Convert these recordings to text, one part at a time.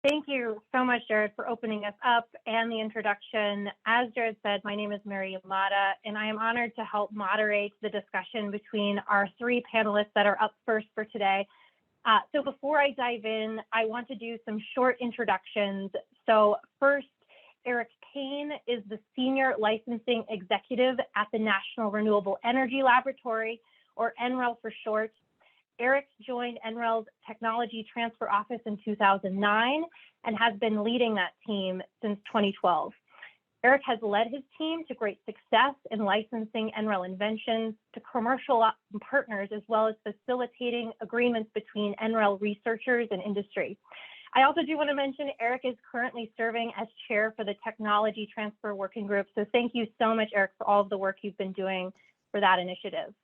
Thank you so much, Jared, for opening us up and the introduction. As Jared said, my name is Mary Yamada, and I am honored to help moderate the discussion between our three panelists that are up first for today. So before I dive in, I want to do some short introductions. So first, Eric Payne is the Senior Licensing Executive at the National Renewable Energy Laboratory, or NREL for short. Eric joined NREL's Technology Transfer Office in 2009 and has been leading that team since 2012. Eric has led his team to great success in licensing NREL inventions to commercial partners, as well as facilitating agreements between NREL researchers and industry. I also do want to mention Eric is currently serving as chair for the Technology Transfer Working Group. So thank you so much, Eric, for all of the work you've been doing for that initiative.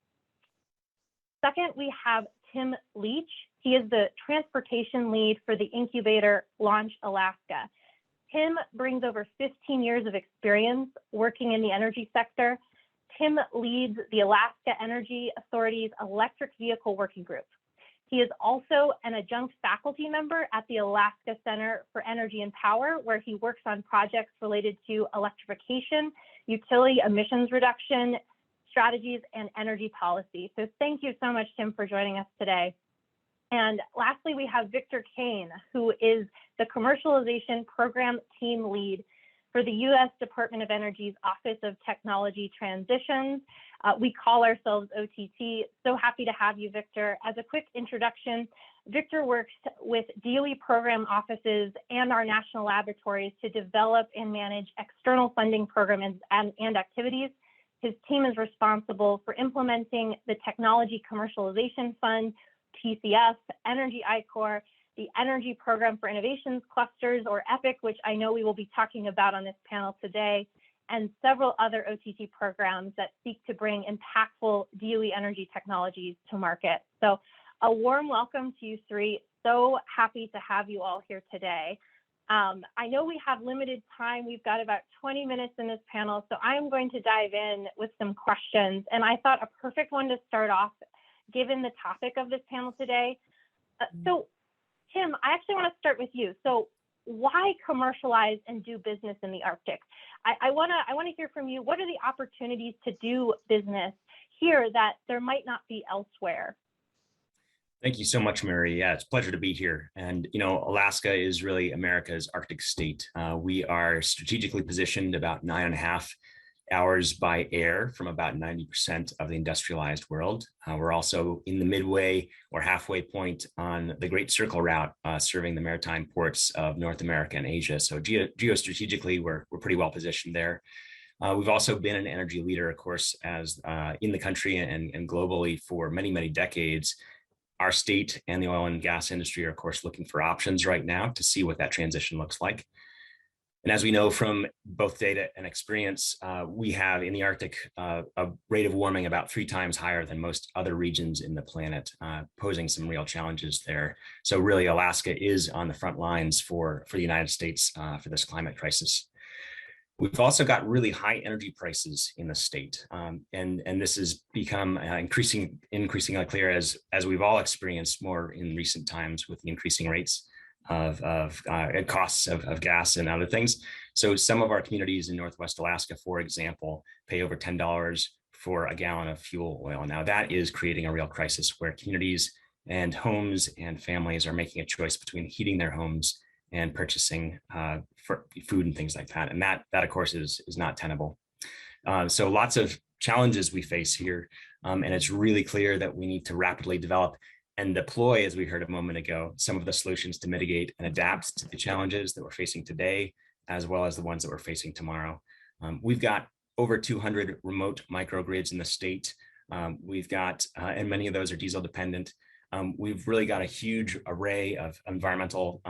Second, we have Tim Leach. He is the transportation lead for the incubator Launch Alaska. Tim brings over 15 years of experience working in the energy sector. Tim leads the Alaska Energy Authority's Electric Vehicle Working Group. He is also an adjunct faculty member at the Alaska Center for Energy and Power, where he works on projects related to electrification, utility emissions reduction, strategies, and energy policy. So thank you so much, Tim, for joining us today. And lastly, we have Victor Kane, who is the Commercialization Program Team Lead for the U.S. Department of Energy's Office of Technology Transitions. We call ourselves OTT. So happy to have you, Victor. As a quick introduction, Victor works with DOE program offices and our national laboratories to develop and manage external funding programs and activities. His team is responsible for implementing the Technology Commercialization Fund, TCF, Energy I-Corps, the Energy Program for Innovations Clusters, or EPIC, which I know we will be talking about on this panel today, and several other OTT programs that seek to bring impactful DOE energy technologies to market. So a warm welcome to you three. So happy to have you all here today. I know we have limited time. We've got about 20 minutes in this panel, so I'm going to dive in with some questions. And I thought a perfect one to start off, given the topic of this panel today. So Tim, I actually want to start with you. So why commercialize and do business in the Arctic? I want to hear from you. What are the opportunities to do business here that there might not be elsewhere? Thank you so much, Mary. Yeah, it's a pleasure to be here. And, you know, Alaska is really America's Arctic state. We are strategically positioned about 9.5 hours by air from about 90% of the industrialized world. We're also in the midway or halfway point on the Great Circle route, serving the maritime ports of North America and Asia. So geostrategically, we're pretty well positioned there. We've also been an energy leader, of course, as in the country and globally for many, many decades. Our state and the oil and gas industry are, of course, looking for options right now to see what that transition looks like. And as we know from both data and experience, we have in the Arctic a rate of warming about 3 times higher than most other regions in the planet, posing some real challenges there. So really, Alaska is on the front lines for the United States for this climate crisis. We've also got really high energy prices in the state, and this has become increasingly clear as we've all experienced more in recent times with the increasing rates of costs of gas and other things. So some of our communities in Northwest Alaska, for example, pay over $10 for a gallon of fuel oil. Now that is creating a real crisis where communities and homes and families are making a choice between heating their homes and purchasing for food and things like that. And that of course, is not tenable. So lots of challenges we face here. And it's really clear that we need to rapidly develop and deploy, as we heard a moment ago, some of the solutions to mitigate and adapt to the challenges that we're facing today, as well as the ones that we're facing tomorrow. We've got over 200 remote microgrids in the state. We've got, and many of those are diesel dependent. We've really got a huge array of environmental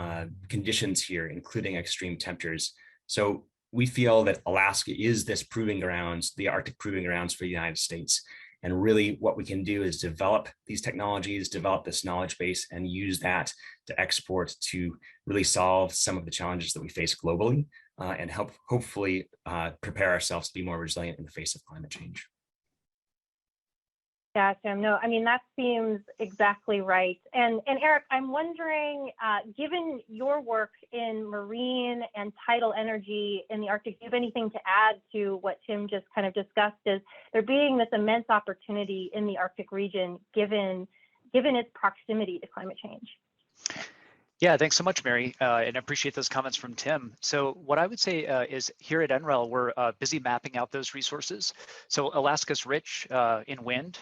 conditions here, including extreme temperatures. So we feel that Alaska is this proving grounds, the Arctic proving grounds for the United States. And really what we can do is develop these technologies, develop this knowledge base, and use that to export to really solve some of the challenges that we face globally and hopefully prepare ourselves to be more resilient in the face of climate change. Gotcha. No, I mean, that seems exactly right. And Eric, I'm wondering, given your work in marine and tidal energy in the Arctic, do you have anything to add to what Tim just kind of discussed? Is there being this immense opportunity in the Arctic region, given its proximity to climate change? Yeah, thanks so much, Mary, and I appreciate those comments from Tim. So what I would say is here at NREL, we're busy mapping out those resources. So Alaska's rich in wind,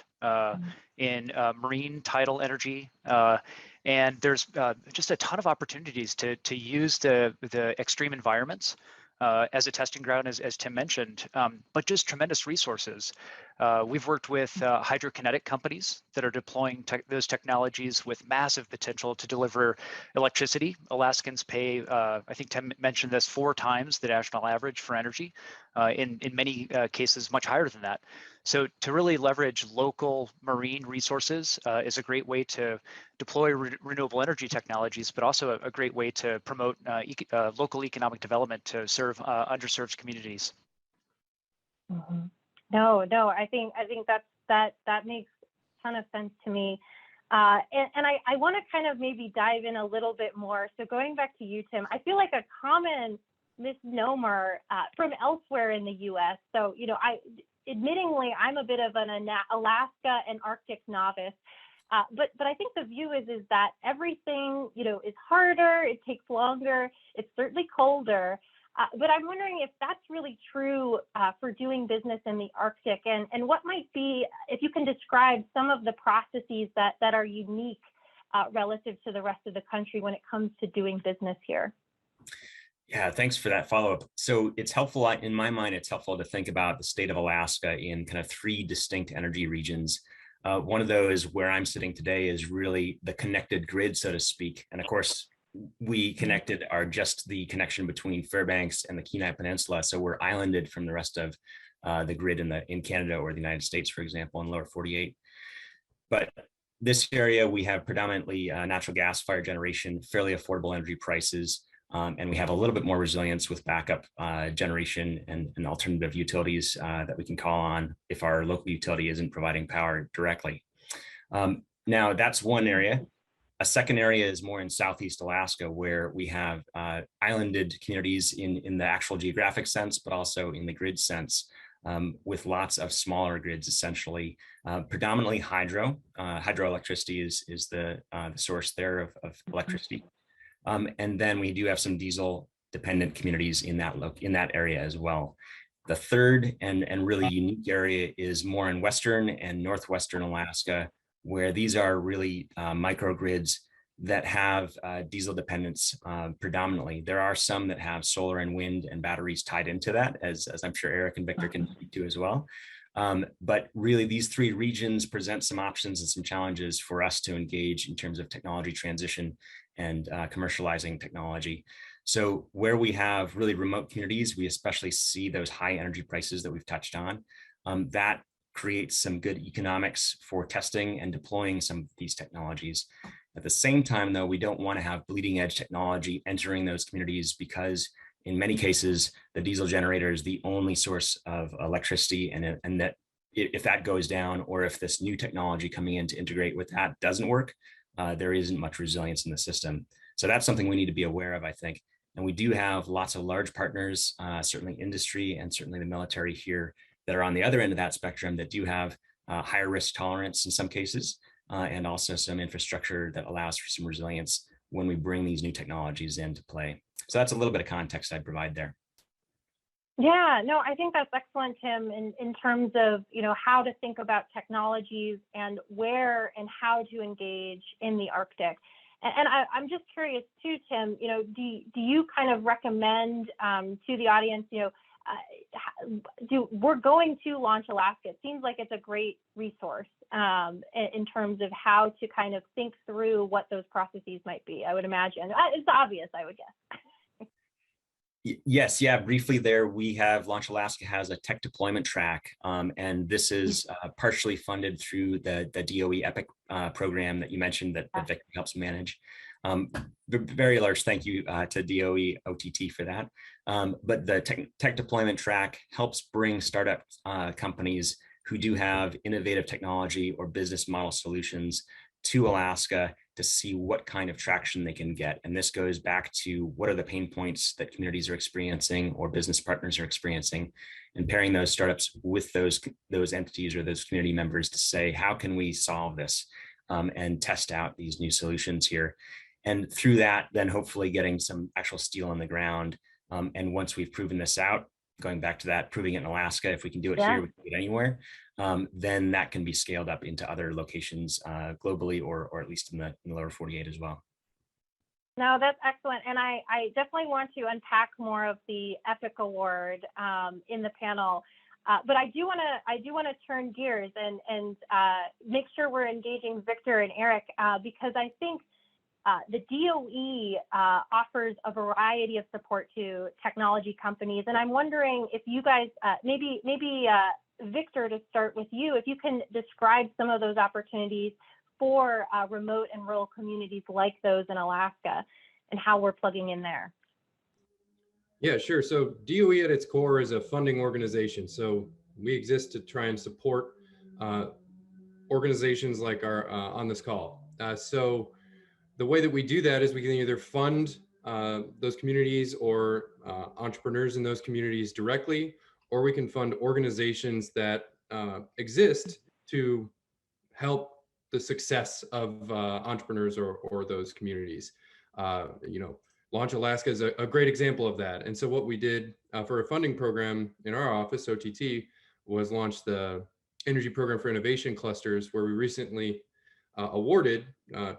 in marine tidal energy, and there's just a ton of opportunities to use the extreme environments as a testing ground, as Tim mentioned, but just tremendous resources. We've worked with hydrokinetic companies that are deploying those technologies with massive potential to deliver electricity. Alaskans pay, I think Tim mentioned this, 4 times the national average for energy, in many cases much higher than that. So to really leverage local marine resources is a great way to deploy renewable energy technologies, but also a great way to promote local economic development to serve underserved communities. Mm-hmm. No, I think that makes a ton of sense to me. And I want to kind of maybe dive in a little bit more. So going back to you, Tim, I feel like a common misnomer from elsewhere in the U.S. So, admittingly, I'm a bit of an Alaska and Arctic novice, but I think the view is that everything, is harder, it takes longer, it's certainly colder. But I'm wondering if that's really true for doing business in the Arctic, and what might be, if you can describe some of the processes that are unique relative to the rest of the country when it comes to doing business here. Yeah, thanks for that follow-up. So it's helpful, in my mind, it's helpful to think about the state of Alaska in kind of 3 distinct energy regions. One of those where I'm sitting today is really the connected grid, so to speak. And of course, we connected are just the connection between Fairbanks and the Kenai Peninsula. So we're islanded from the rest of the grid in Canada or the United States, for example, in lower 48. But this area, we have predominantly natural gas fire generation, fairly affordable energy prices. And we have a little bit more resilience with backup generation and alternative utilities that we can call on if our local utility isn't providing power directly. Now, that's one area. A second area is more in Southeast Alaska, where we have islanded communities in the actual geographic sense, but also in the grid sense, with lots of smaller grids, essentially, predominantly hydro. Hydroelectricity is the source there of electricity. And then we do have some diesel dependent communities in that area as well. The third and really unique area is more in Western and Northwestern Alaska, where these are really microgrids that have diesel dependence predominantly. There are some that have solar and wind and batteries tied into that, as I'm sure Eric and Victor can speak to as well. But really, these 3 regions present some options and some challenges for us to engage in terms of technology transition and commercializing technology. So where we have really remote communities, we especially see those high energy prices that we've touched on. That creates some good economics for testing and deploying some of these technologies. At the same time, though, we don't want to have bleeding edge technology entering those communities, because in many cases, the diesel generator is the only source of electricity, and that if that goes down, or if this new technology coming in to integrate with that doesn't work, there isn't much resilience in the system. So that's something we need to be aware of, I think. And we do have lots of large partners, certainly industry and certainly the military here, that are on the other end of that spectrum, that do have higher risk tolerance in some cases, and also some infrastructure that allows for some resilience when we bring these new technologies into play. So that's a little bit of context I'd provide there. Yeah, no, I think that's excellent, Tim, in terms of, how to think about technologies and where and how to engage in the Arctic. And I'm just curious too, Tim, do you kind of recommend to the audience, we're going to launch Alaska. It seems like it's a great resource in terms of how to kind of think through what those processes might be, I would imagine. It's obvious, I would guess. Yes, yeah, briefly there, we have Launch Alaska has a tech deployment track, and this is partially funded through the DOE EPIC program that you mentioned that Victor helps manage. Very large thank you to DOE OTT for that. But the tech deployment track helps bring startup companies who do have innovative technology or business model solutions to Alaska to see what kind of traction they can get. And this goes back to what are the pain points that communities are experiencing or business partners are experiencing, and pairing those startups with those entities or those community members to say, how can we solve this and test out these new solutions here? And through that, then hopefully getting some actual steel on the ground. And once we've proven this out, going back to that, proving it in Alaska, if we can do it here, we can do it anywhere, then that can be scaled up into other locations globally, or at least in the lower 48 as well. No, that's excellent. And I definitely want to unpack more of the EPIC Award in the panel. But I do want to turn gears and make sure we're engaging Victor and Eric, because I think the DOE offers a variety of support to technology companies. And I'm wondering if you guys, maybe Victor, to start with you, if you can describe some of those opportunities for remote and rural communities like those in Alaska and how we're plugging in there. Yeah, sure. So DOE at its core is a funding organization. So we exist to try and support organizations like our on this call. So the way that we do that is we can either fund those communities or entrepreneurs in those communities directly, or we can fund organizations that exist to help the success of entrepreneurs or those communities. Launch Alaska is a great example of that. And so what we did for a funding program in our office, OTT, was launch the Energy Program for Innovation Clusters, where we recently awarded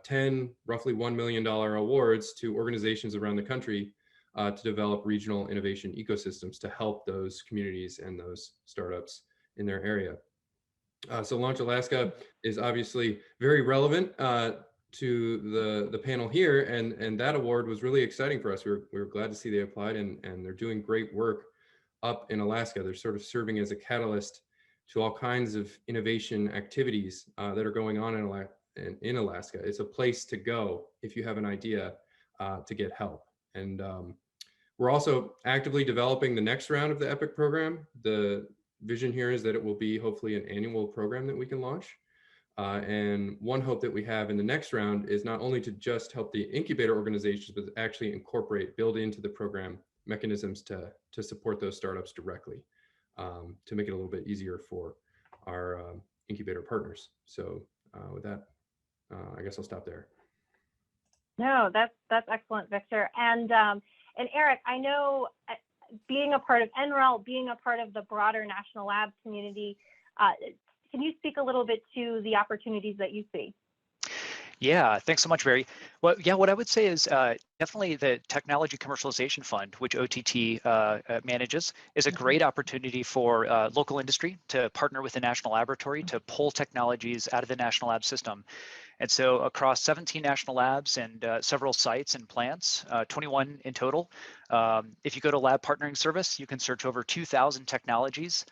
10 roughly $1 million awards to organizations around the country to develop regional innovation ecosystems to help those communities and those startups in their area. So Launch Alaska is obviously very relevant to the panel here, and that award was really exciting for us. We were glad to see they applied, and they're doing great work up in Alaska. They're sort of serving as a catalyst to all kinds of innovation activities that are going on in Alaska. It's a place to go if you have an idea to get help. And we're also actively developing the next round of the EPIC program. The vision here is that it will be hopefully an annual program that we can launch. And one hope that we have in the next round is not only to just help the incubator organizations, but actually build into the program mechanisms to support those startups directly, to make it a little bit easier for our incubator partners. So with that, I guess I'll stop there. No, that's excellent, Victor. And Eric, I know being a part of NREL, being a part of the broader National Labs community, can you speak a little bit to the opportunities that you see? Yeah, thanks so much, Barry. Well, yeah, what I would say is definitely the Technology Commercialization Fund, which OTT manages, is a great opportunity for local industry to partner with the national laboratory to pull technologies out of the national lab system. And so across 17 national labs and several sites and plants, 21 in total, if you go to Lab Partnering Service, you can search over 2,000 technologies.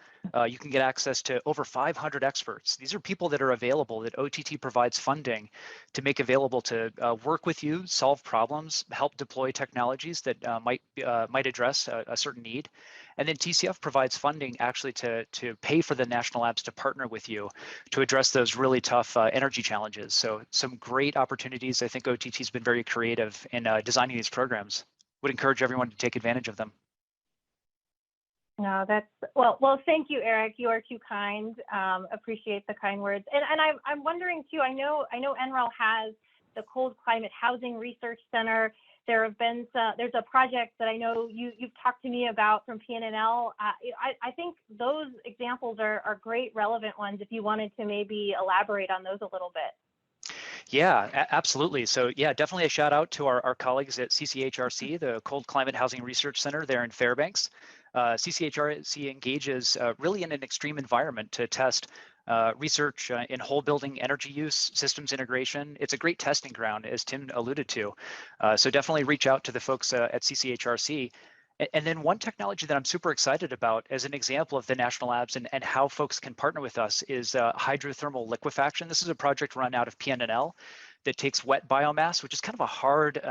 You can get access to over 500 experts. These are people that are available, that OTT provides funding to make available to work with you, solve problems, help deploy technologies that might address a certain need. And then TCF provides funding actually to pay for the national labs to partner with you to address those really tough energy challenges. So some great opportunities. I think OTT has been very creative in designing these programs. Would encourage everyone to take advantage of them. No, that's well. Thank you, Eric. You are too kind. Appreciate the kind words. And I'm wondering too. I know NREL has the Cold Climate Housing Research Center. There have been there's a project that I know you've talked to me about from PNNL. I think those examples are great, relevant ones. If you wanted to maybe elaborate on those a little bit. Yeah, absolutely. So yeah, definitely a shout out to our colleagues at CCHRC, the Cold Climate Housing Research Center there in Fairbanks. CCHRC engages really in an extreme environment to test research in whole building energy use, systems integration. It's a great testing ground, as Tim alluded to. So definitely reach out to the folks at CCHRC. And then one technology that I'm super excited about as an example of the national labs and how folks can partner with us is hydrothermal liquefaction. This is a project run out of PNNL that takes wet biomass, which is kind of a hard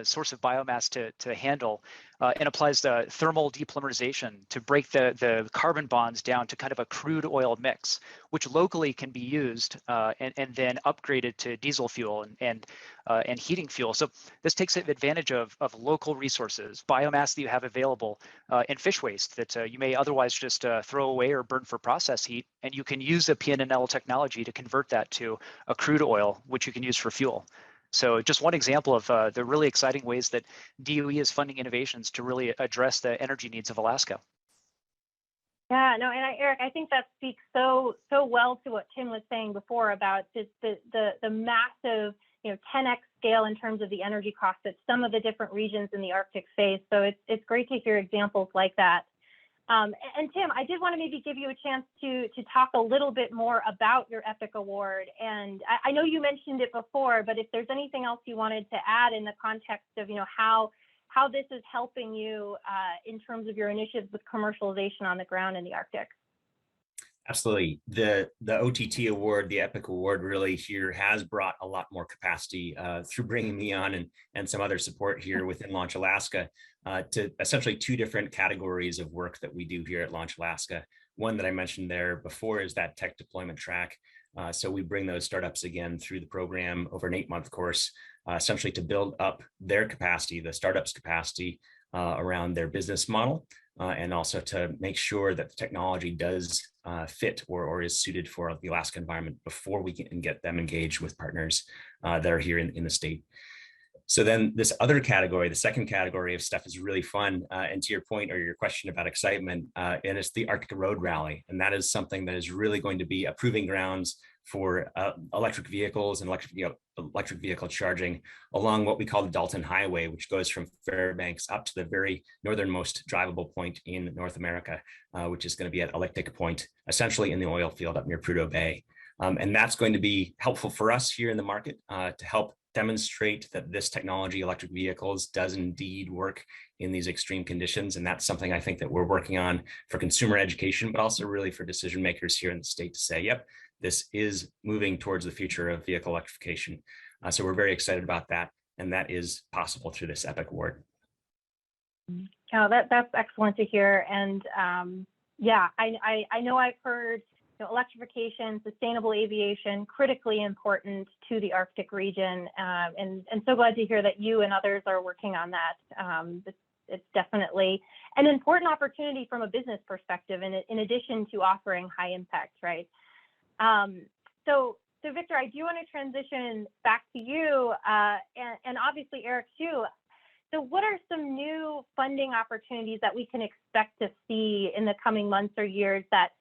source of biomass to handle, and applies the thermal depolymerization to break the carbon bonds down to kind of a crude oil mix, which locally can be used and then upgraded to diesel fuel and heating fuel. So this takes advantage of local resources, biomass that you have available, and fish waste that you may otherwise just throw away or burn for process heat. And you can use the PNNL technology to convert that to a crude oil, which you can use for fuel. So just one example of the really exciting ways that DOE is funding innovations to really address the energy needs of Alaska. Yeah, no, and Eric, I think that speaks so well to what Tim was saying before about just the massive, 10x scale in terms of the energy costs that some of the different regions in the Arctic face. So it's great to hear examples like that. And Tim, I did want to maybe give you a chance to talk a little bit more about your EPIC Award. And I know you mentioned it before, but if there's anything else you wanted to add in the context of, how this is helping you in terms of your initiatives with commercialization on the ground in the Arctic. Absolutely. The OTT award, the EPIC award, really here has brought a lot more capacity through bringing me on and some other support here within Launch Alaska to essentially two different categories of work that we do here at Launch Alaska. One that I mentioned there before is that tech deployment track. So we bring those startups again through the program over an 8-month course, essentially to build up their capacity, the startups' capacity around their business model, and also to make sure that the technology does fit or is suited for the Alaska environment before we can get them engaged with partners that are here in the state. So then this other category, the second category of stuff is really fun. And to your point or your question about excitement, and it's the Arctic Road Rally. And that is something that is really going to be a proving grounds for electric vehicles and electric vehicle charging along what we call the Dalton Highway, which goes from Fairbanks up to the very northernmost drivable point in North America, which is going to be at Elliptic Point, essentially in the oil field up near Prudhoe Bay. And that's going to be helpful for us here in the market to help demonstrate that this technology, electric vehicles, does indeed work in these extreme conditions. And that's something I think that we're working on for consumer education, but also really for decision makers here in the state to say, yep, this is moving towards the future of vehicle electrification. So we're very excited about that. And that is possible through this EPIC award. Oh, that's excellent to hear. And yeah, I know I've heard electrification, sustainable aviation, critically important to the Arctic region, and so glad to hear that you and others are working on that. It's definitely an important opportunity from a business perspective, in addition to offering high impact, right? So Victor, I do want to transition back to you, and obviously Eric too. So what are some new funding opportunities that we can expect to see in the coming months or years that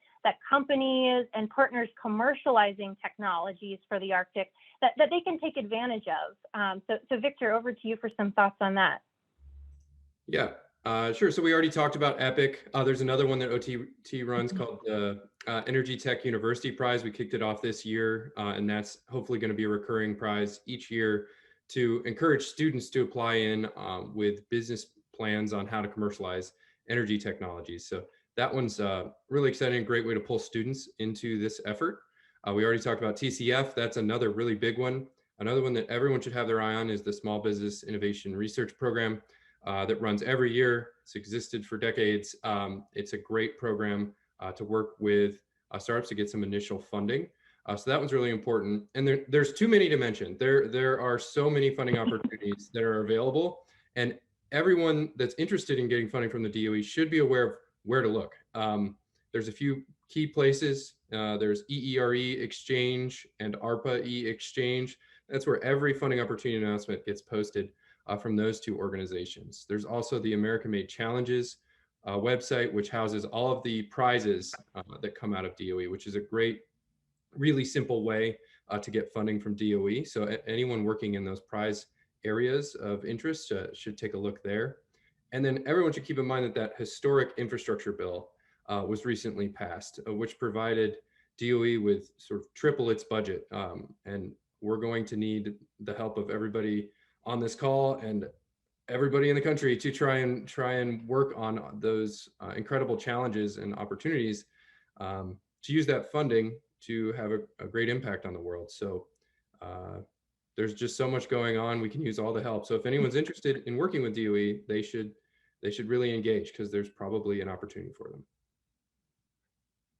companies and partners commercializing technologies for the Arctic that they can take advantage of? So Victor, over to you for some thoughts on that. Yeah, sure. So we already talked about EPIC. There's another one that OTT runs called the Energy Tech University Prize. We kicked it off this year, and that's hopefully going to be a recurring prize each year to encourage students to apply in with business plans on how to commercialize energy technologies. So that one's really exciting, great way to pull students into this effort. We already talked about TCF. That's another really big one. Another one that everyone should have their eye on is the Small Business Innovation Research Program that runs every year. It's existed for decades. It's a great program to work with startups to get some initial funding. So that one's really important. And there's too many to mention. There are so many funding opportunities that are available, and everyone that's interested in getting funding from the DOE should be aware of where to look. There's a few key places. There's EERE Exchange and ARPA E Exchange. That's where every funding opportunity announcement gets posted from those two organizations. There's also the American Made Challenges website, which houses all of the prizes that come out of DOE, which is a great, really simple way to get funding from DOE. So anyone working in those prize areas of interest should take a look there. And then everyone should keep in mind that historic infrastructure bill was recently passed, which provided DOE with sort of triple its budget. And we're going to need the help of everybody on this call and everybody in the country to try and work on those incredible challenges and opportunities to use that funding to have a great impact on the world. So there's just so much going on. We can use all the help. So if anyone's interested in working with DOE, they should they should really engage because there's probably an opportunity for them.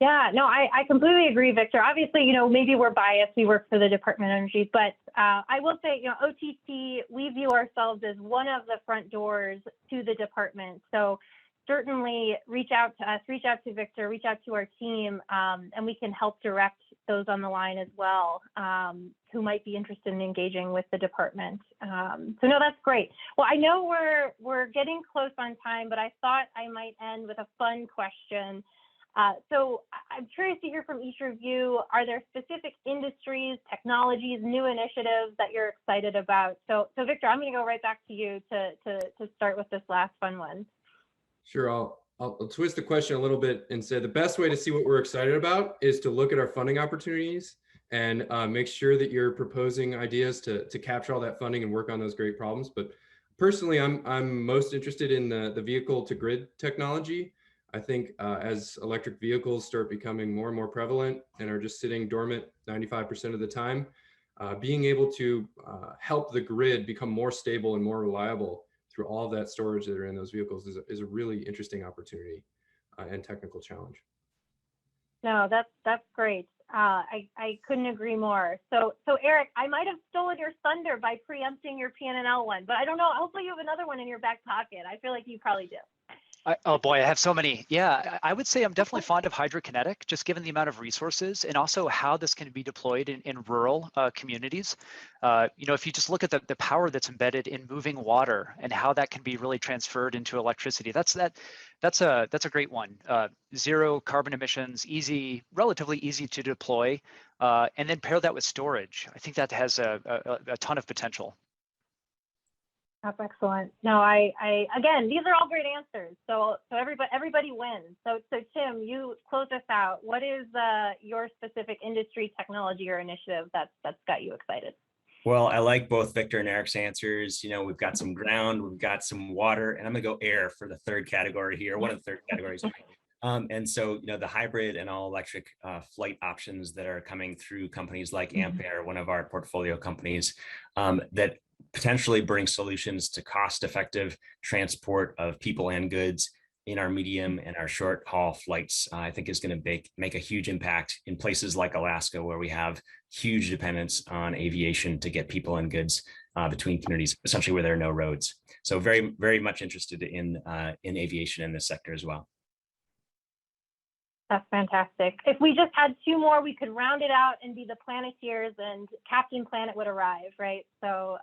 Yeah, no, I completely agree, Victor. Obviously, maybe we're biased. We work for the Department of Energy, but I will say, OTC, we view ourselves as one of the front doors to the department. So certainly reach out to us, reach out to Victor, reach out to our team, and we can help direct those on the line as well who might be interested in engaging with the department. So no, that's great. Well, I know we're getting close on time, but I thought I might end with a fun question. So I'm curious to hear from each of you. Are there specific industries, technologies, new initiatives that you're excited about? So Victor, I'm going to go right back to you to start with this last fun one. Sure, I'll twist the question a little bit and say the best way to see what we're excited about is to look at our funding opportunities and make sure that you're proposing ideas to capture all that funding and work on those great problems. But personally, I'm most interested in the vehicle to grid technology. I think as electric vehicles start becoming more and more prevalent and are just sitting dormant 95% of the time, being able to help the grid become more stable and more reliable through all of that storage that are in those vehicles is a really interesting opportunity and technical challenge. No, that's great. I couldn't agree more. So Eric, I might have stolen your thunder by preempting your PNNL one, but I don't know. Hopefully you have another one in your back pocket. I feel like you probably do. Oh boy, I have so many. Yeah, I would say I'm definitely fond of hydrokinetic, just given the amount of resources and also how this can be deployed in rural communities. If you just look at the power that's embedded in moving water and how that can be really transferred into electricity, that's a great one. Zero carbon emissions, relatively easy to deploy, and then pair that with storage. I think that has a ton of potential. That's excellent. No, again, these are all great answers. So everybody wins. So Tim, you close us out. What is your specific industry, technology, or initiative that's got you excited? Well, I like both Victor and Eric's answers. We've got some ground, we've got some water, and I'm gonna go air for the third category here, one of the third categories. And so, the hybrid and all electric flight options that are coming through companies like Ampere, one of our portfolio companies, that potentially bring solutions to cost-effective transport of people and goods in our medium and our short haul flights, I think is going to make a huge impact in places like Alaska, where we have huge dependence on aviation to get people and goods between communities, essentially where there are no roads. So very, very much interested in aviation in this sector as well. That's fantastic. If we just had two more, we could round it out and be the Planeteers and Captain Planet would arrive, right? So,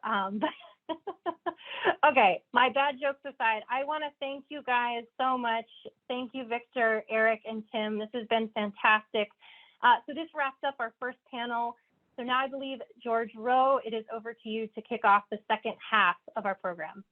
okay, my bad jokes aside, I want to thank you guys so much. Thank you, Victor, Eric, and Tim. This has been fantastic. So this wraps up our first panel. So now I believe, George Rowe, it is over to you to kick off the second half of our program.